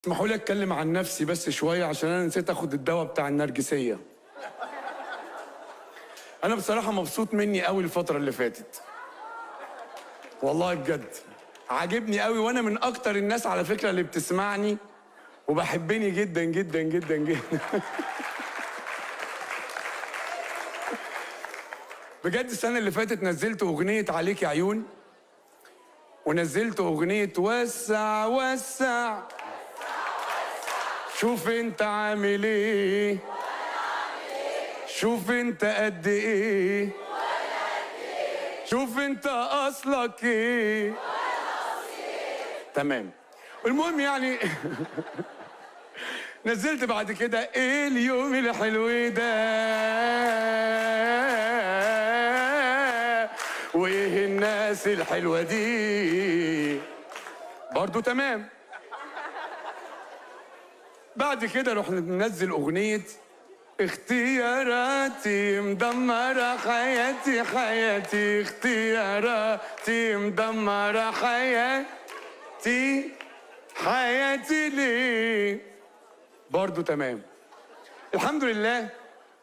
اسمحوا لي اتكلم عن نفسي بس شويه عشان انا نسيت اخد الدواء بتاع النرجسيه. انا بصراحه مبسوط مني قوي الفتره اللي فاتت، والله بجد عاجبني قوي، وانا من اكتر الناس على فكره اللي بتسمعني وبحبني جدا جدا جدا جدا. بجد السنه اللي فاتت نزلت اغنيه عليك يا عيون، ونزلت اغنيه وسع وسع، شوف انت عامل ايه، شوف انت قد ايه، شوف انت اصلك ايه. تمام. المهم يعني نزلت بعد كده ايه اليوم الحلو ده، وايه الناس الحلوه دي، برضو تمام. بعد كده رحنا ننزل اغنيه اختياراتي مدمرة حياتي، حياتي اختياراتي مدمرة حياتي، حياتي ليه، برضو تمام. الحمد لله.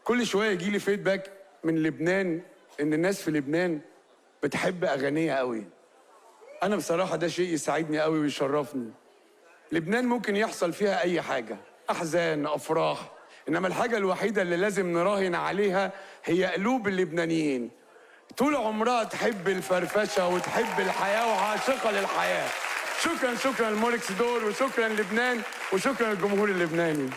كل شوية يجيلي فيدباك من لبنان ان الناس في لبنان بتحب اغانيها قوي. انا بصراحة ده شيء يسعدني قوي ويشرفني. لبنان ممكن يحصل فيها اي حاجة، احزان، افراح، انما الحاجة الوحيدة اللي لازم نراهن عليها هي قلوب اللبنانيين. طول عمرها تحب الفرفشة وتحب الحياة وعاشقة للحياة. شكرا شكرا لموركس دور، وشكرا لبنان، وشكرا للجمهور اللبناني.